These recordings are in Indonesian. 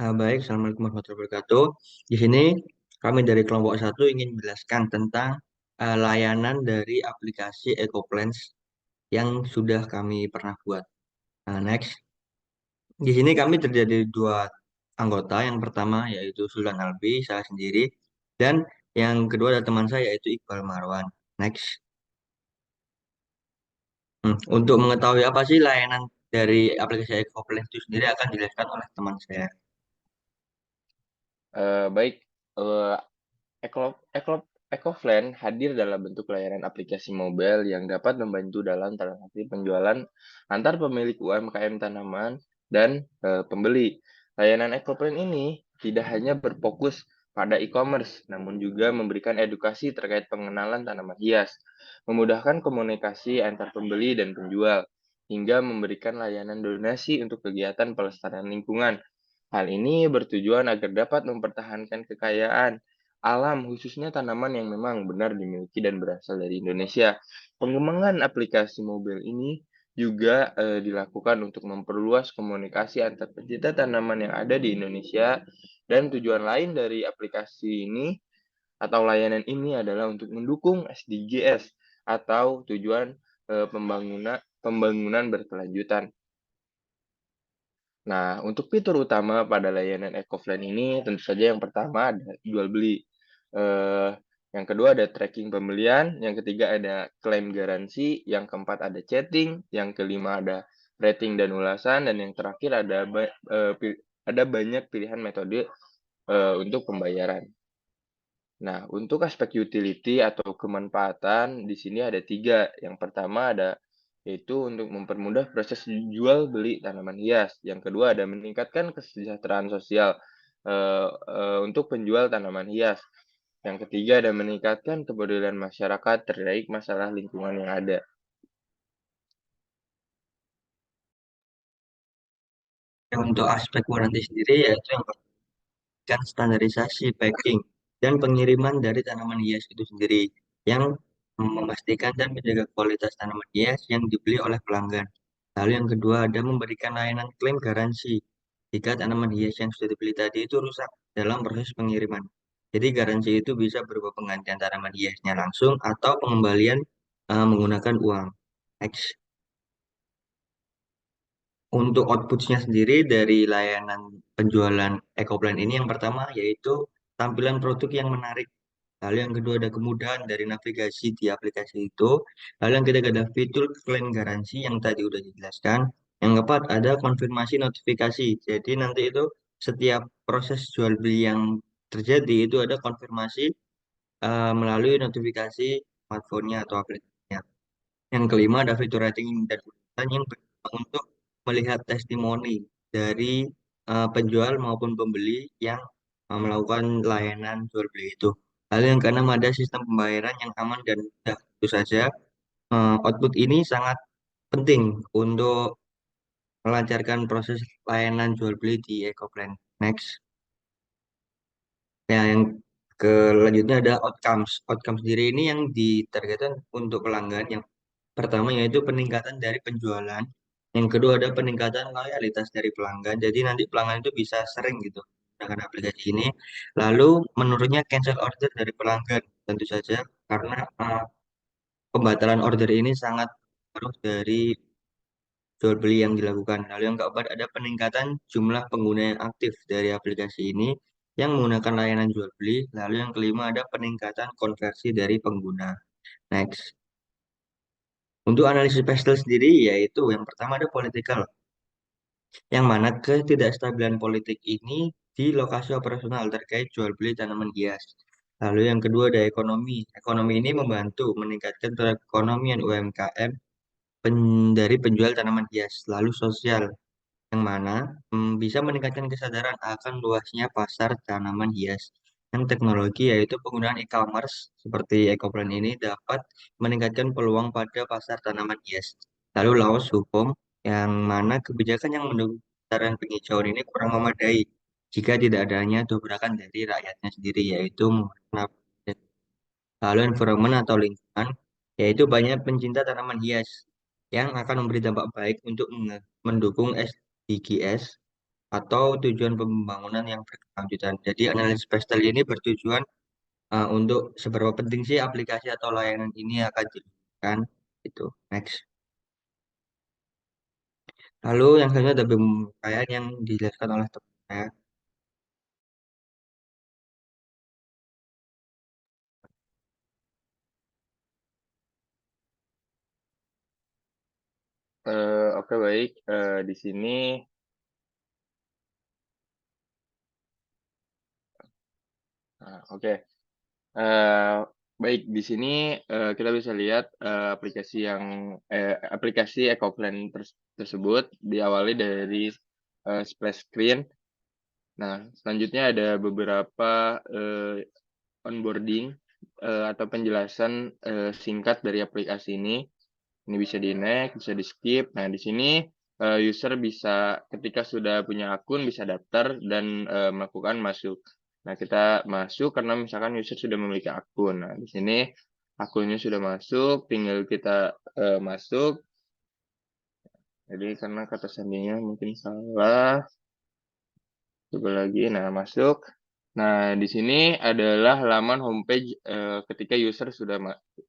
Baik, Assalamualaikum warahmatullahi wabarakatuh. Di sini kami dari kelompok satu ingin menjelaskan tentang layanan dari aplikasi EcoPlans yang sudah kami pernah buat. Next, di sini kami terjadi dua anggota. Yang pertama yaitu Sultan Albi, saya sendiri, dan yang kedua ada teman saya yaitu Iqbal Marwan. Next, untuk mengetahui apa sih layanan dari aplikasi EcoPlans itu sendiri akan dijelaskan oleh teman saya. Baik, eee, Ecoflan hadir dalam bentuk layanan aplikasi mobile yang dapat membantu dalam transaksi penjualan antar pemilik UMKM tanaman dan pembeli. Layanan Ecoflan ini tidak hanya berfokus pada e-commerce, namun juga memberikan edukasi terkait pengenalan tanaman hias, memudahkan komunikasi antar pembeli dan penjual, hingga memberikan layanan donasi untuk kegiatan pelestarian lingkungan. Hal ini bertujuan agar dapat mempertahankan kekayaan alam, khususnya tanaman yang memang benar dimiliki dan berasal dari Indonesia. Pengembangan aplikasi mobil ini juga dilakukan untuk memperluas komunikasi antar pecinta tanaman yang ada di Indonesia, dan tujuan lain dari aplikasi ini atau layanan ini adalah untuk mendukung SDGs atau tujuan pembangunan berkelanjutan. Nah, untuk fitur utama pada layanan EcoFland ini tentu saja yang pertama ada jual beli. Eh, yang kedua ada tracking pembelian, yang ketiga ada klaim garansi, yang keempat ada chatting, yang kelima ada rating dan ulasan, dan yang terakhir ada banyak pilihan metode untuk pembayaran. Nah, untuk aspek utility atau kemanfaatan di sini ada tiga. Yang pertama ada yaitu untuk mempermudah proses jual beli tanaman hias. Yang kedua ada meningkatkan kesejahteraan sosial untuk penjual tanaman hias. Yang ketiga ada meningkatkan kepedulian masyarakat terkait masalah lingkungan yang ada. Untuk aspek warranty sendiri yaitu yang kan standarisasi packing dan pengiriman dari tanaman hias itu sendiri yang memastikan dan menjaga kualitas tanaman hias yang dibeli oleh pelanggan. Lalu yang kedua ada memberikan layanan klaim garansi jika tanaman hias yang sudah dibeli tadi itu rusak dalam proses pengiriman. Jadi garansi itu bisa berupa penggantian tanaman hiasnya langsung atau pengembalian menggunakan uang. Next. Untuk outputnya sendiri dari layanan penjualan EcoPlan ini yang pertama yaitu tampilan produk yang menarik. Lalu yang kedua ada kemudahan dari navigasi di aplikasi itu. Lalu yang ketiga ada fitur klaim garansi yang tadi udah dijelaskan. Yang keempat ada konfirmasi notifikasi. Jadi nanti itu setiap proses jual beli yang terjadi itu ada konfirmasi melalui notifikasi smartphone-nya atau aplikasinya. Yang kelima ada fitur rating dan ulasan yang berguna untuk melihat testimoni dari penjual maupun pembeli yang melakukan layanan jual beli itu. Lalu yang keenam ada sistem pembayaran yang aman dan mudah. Tentu saja output ini sangat penting untuk melancarkan proses layanan jual beli di EcoPlan. Next. Ya, yang selanjutnya ada outcomes. Outcomes sendiri ini yang ditargetkan untuk pelanggan. Yang pertama yaitu peningkatan dari penjualan. Yang kedua ada peningkatan loyalitas dari pelanggan. Jadi nanti pelanggan itu bisa sering gitu menggunakan aplikasi ini. Lalu menurunnya cancel order dari pelanggan tentu saja karena pembatalan order ini sangat berpengaruh dari jual beli yang dilakukan. Lalu yang keempat ada peningkatan jumlah pengguna yang aktif dari aplikasi ini yang menggunakan layanan jual beli. Lalu yang kelima ada peningkatan konversi dari pengguna. Next. Untuk analisis pastel sendiri, yaitu yang pertama ada political, yang mana ketidakstabilan politik ini di lokasi operasional terkait jual beli tanaman hias. Lalu yang kedua ada ekonomi. Ekonomi ini membantu meningkatkan perekonomian UMKM dari penjual tanaman hias. Lalu sosial, yang mana bisa meningkatkan kesadaran akan luasnya pasar tanaman hias. Yang teknologi yaitu penggunaan e-commerce seperti EcoPlan ini dapat meningkatkan peluang pada pasar tanaman hias. Lalu Laos hukum yang mana kebijakan yang mendukung pengeluaran penghijauan ini kurang memadai jika tidak adanya dobrakan dari rakyatnya sendiri yaitu menggunakan lalu environment atau lingkungan yaitu banyak pencinta tanaman hias yang akan memberi dampak baik untuk mendukung SDGs atau tujuan pembangunan yang berkelanjutan. Jadi analisis PESTEL ini bertujuan untuk seberapa penting sih aplikasi atau layanan ini akan digunakan. Itu next. Lalu yang selanjutnya ada pemakaian yang dijelaskan oleh teman saya. Oke, baik. Di sini, oke. Eh, Baik, di sini kita bisa lihat aplikasi EcoPlan tersebut diawali dari splash screen. Nah, selanjutnya ada beberapa onboarding atau penjelasan singkat dari aplikasi ini. Ini bisa di next, bisa di skip. Nah, di sini user bisa ketika sudah punya akun bisa daftar dan melakukan masuk. Nah, kita masuk karena misalkan user sudah memiliki akun. Nah, di sini akunnya sudah masuk, tinggal kita masuk. Jadi karena kata sandinya mungkin salah. Coba lagi. Nah, masuk. Nah, di sini adalah halaman homepage ketika user sudah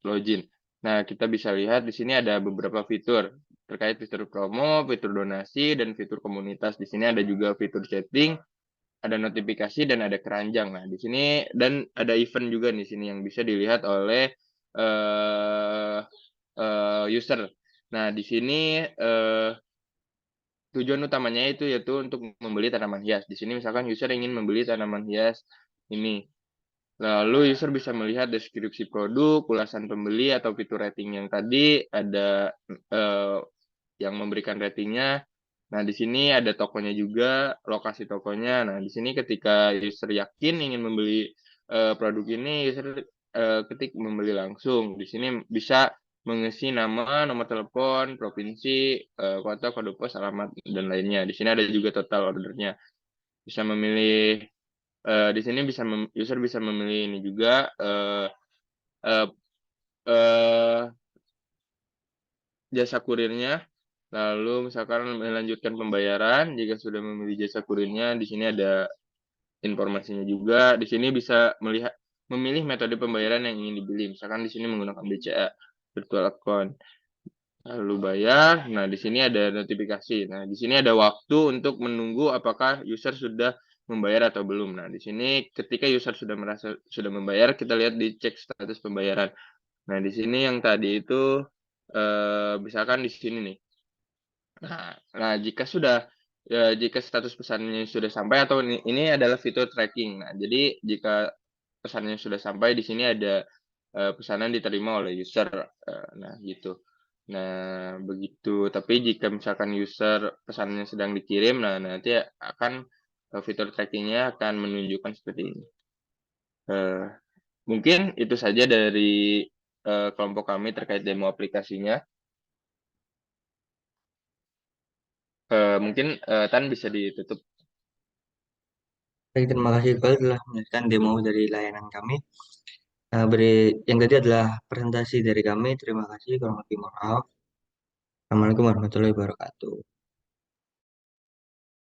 login. Nah, kita bisa lihat di sini ada beberapa fitur terkait fitur promo, fitur donasi, dan fitur komunitas. Di sini ada juga fitur chatting, ada notifikasi, dan ada keranjang. Nah, di sini dan ada event juga di sini yang bisa dilihat oleh eh, user. Nah, di sini tujuan utamanya itu yaitu untuk membeli tanaman hias. Di sini misalkan user ingin membeli tanaman hias ini. Lalu user bisa melihat deskripsi produk, ulasan pembeli atau fitur rating yang tadi, ada yang memberikan ratingnya. Nah, di sini ada tokonya juga, lokasi tokonya. Nah, di sini ketika user yakin ingin membeli produk ini, user ketik membeli langsung. Di sini bisa mengisi nama, nomor telepon, provinsi, kota, kode pos, alamat, dan lainnya. Di sini ada juga total ordernya. Bisa memilih, di sini user bisa memilih ini juga, eh, eh, jasa kurirnya. Lalu misalkan melanjutkan pembayaran, jika sudah memilih jasa kurirnya, di sini ada informasinya juga. Di sini bisa memilih metode pembayaran yang ingin dibeli. Misalkan di sini menggunakan BCA, virtual account. Lalu bayar. Nah, di sini ada notifikasi. Nah, di sini ada waktu untuk menunggu apakah user sudah membayar atau belum. Nah, di sini ketika user sudah merasa sudah membayar, kita lihat di cek status pembayaran. Nah, di sini yang tadi itu misalkan di sini nih. Nah, jika status pesannya sudah sampai atau ini adalah fitur tracking. Nah, jadi jika pesannya sudah sampai di sini ada pesanan diterima oleh user. Nah, gitu. Nah, begitu. Tapi jika misalkan user pesannya sedang dikirim, nah nanti akan fitur trackingnya akan menunjukkan seperti ini. Eh, Mungkin itu saja dari kelompok kami terkait demo aplikasinya. Mungkin Tan bisa ditutup. Baik, terima kasih sekali telah menjelaskan demo dari layanan kami. Yang tadi adalah presentasi dari kami. Terima kasih. Kurang lebih mohon maaf. Assalamualaikum warahmatullahi wabarakatuh.